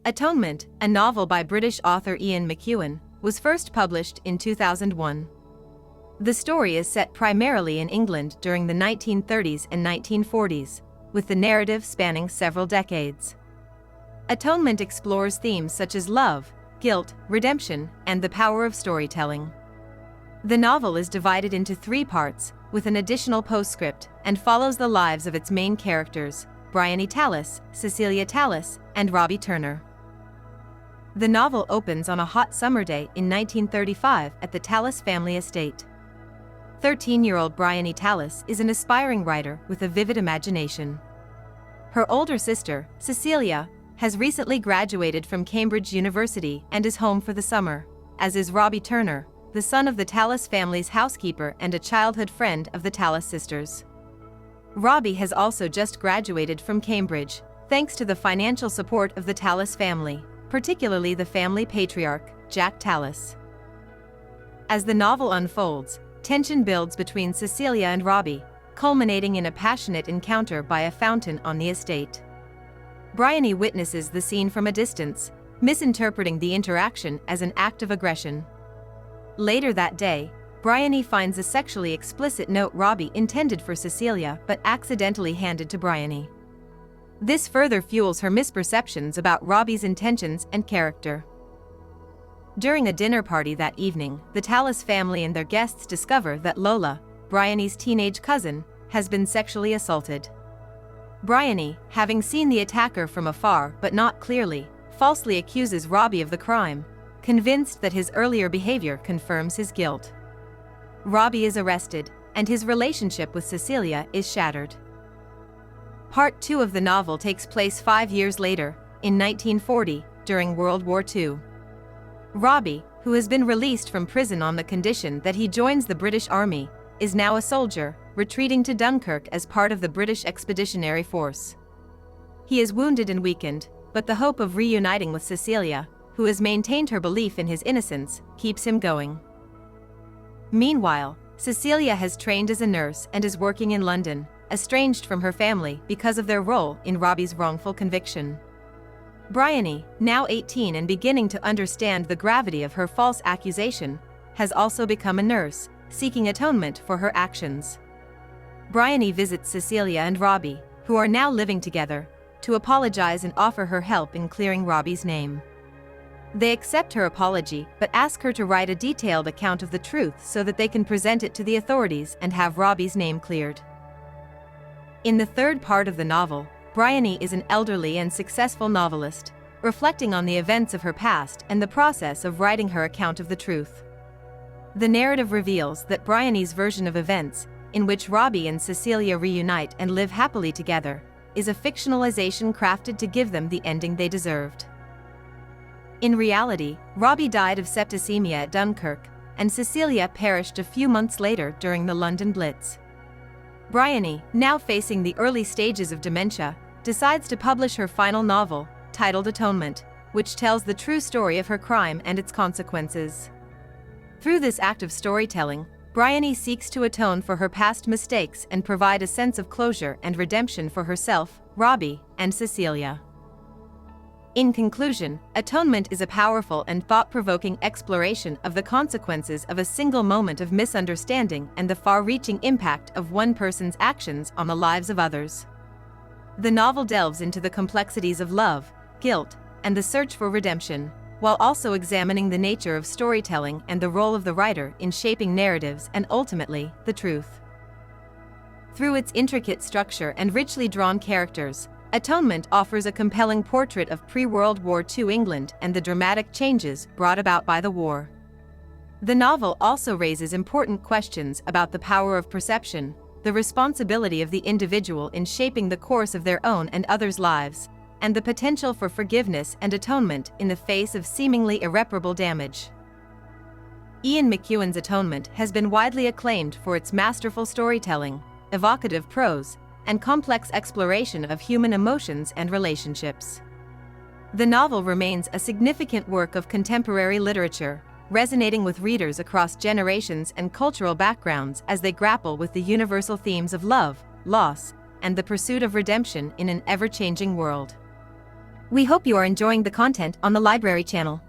Atonement, a novel by British author Ian McEwan, was first published in 2001. The story is set primarily in England during the 1930s and 1940s, with the narrative spanning several decades. Atonement explores themes such as love, guilt, redemption, and the power of storytelling. The novel is divided into 3 parts, with an additional postscript, and follows the lives of its main characters, Briony Tallis, Cecilia Tallis, and Robbie Turner. The novel opens on a hot summer day in 1935 at the Tallis family estate. 13-year-old Briony Tallis is an aspiring writer with a vivid imagination. Her older sister, Cecilia, has recently graduated from Cambridge University and is home for the summer, as is Robbie Turner, the son of the Tallis family's housekeeper and a childhood friend of the Tallis sisters. Robbie has also just graduated from Cambridge, thanks to the financial support of the Tallis family, particularly the family patriarch, Jack Tallis. As the novel unfolds, tension builds between Cecilia and Robbie, culminating in a passionate encounter by a fountain on the estate. Briony witnesses the scene from a distance, misinterpreting the interaction as an act of aggression. Later that day, Briony finds a sexually explicit note Robbie intended for Cecilia but accidentally handed to Briony. This further fuels her misperceptions about Robbie's intentions and character. During a dinner party that evening, the Tallis family and their guests discover that Lola, Briony's teenage cousin, has been sexually assaulted. Briony, having seen the attacker from afar but not clearly, falsely accuses Robbie of the crime, convinced that his earlier behavior confirms his guilt. Robbie is arrested, and his relationship with Cecilia is shattered. Part 2 of the novel takes place 5 years later, in 1940, during World War II. Robbie, who has been released from prison on the condition that he joins the British Army, is now a soldier, retreating to Dunkirk as part of the British Expeditionary Force. He is wounded and weakened, but the hope of reuniting with Cecilia, who has maintained her belief in his innocence, keeps him going. Meanwhile, Cecilia has trained as a nurse and is working in London, estranged from her family because of their role in Robbie's wrongful conviction. Briony, now 18 and beginning to understand the gravity of her false accusation, has also become a nurse, seeking atonement for her actions. Briony visits Cecilia and Robbie, who are now living together, to apologize and offer her help in clearing Robbie's name. They accept her apology but ask her to write a detailed account of the truth so that they can present it to the authorities and have Robbie's name cleared. In the 3rd part of the novel, Briony is an elderly and successful novelist, reflecting on the events of her past and the process of writing her account of the truth. The narrative reveals that Briony's version of events, in which Robbie and Cecilia reunite and live happily together, is a fictionalization crafted to give them the ending they deserved. In reality, Robbie died of septicemia at Dunkirk, and Cecilia perished a few months later during the London Blitz. Briony, now facing the early stages of dementia, decides to publish her final novel, titled Atonement, which tells the true story of her crime and its consequences. Through this act of storytelling, Briony seeks to atone for her past mistakes and provide a sense of closure and redemption for herself, Robbie, and Cecilia. In conclusion, Atonement is a powerful and thought-provoking exploration of the consequences of a single moment of misunderstanding and the far-reaching impact of one person's actions on the lives of others. The novel delves into the complexities of love, guilt, and the search for redemption, while also examining the nature of storytelling and the role of the writer in shaping narratives and ultimately, the truth. Through its intricate structure and richly drawn characters, Atonement offers a compelling portrait of pre-World War II England and the dramatic changes brought about by the war. The novel also raises important questions about the power of perception, the responsibility of the individual in shaping the course of their own and others' lives, and the potential for forgiveness and atonement in the face of seemingly irreparable damage. Ian McEwan's Atonement has been widely acclaimed for its masterful storytelling, evocative prose, and complex exploration of human emotions and relationships. The novel remains a significant work of contemporary literature, resonating with readers across generations and cultural backgrounds as they grapple with the universal themes of love, loss, and the pursuit of redemption in an ever-changing world. We hope you are enjoying the content on the library channel.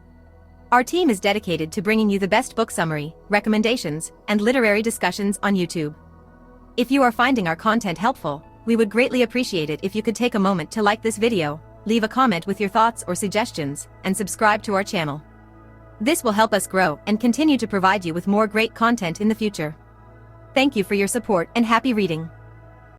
Our team is dedicated to bringing you the best book summary, recommendations, and literary discussions on YouTube. If you are finding our content helpful, we would greatly appreciate it if you could take a moment to like this video, leave a comment with your thoughts or suggestions, and subscribe to our channel. This will help us grow and continue to provide you with more great content in the future. Thank you for your support and happy reading.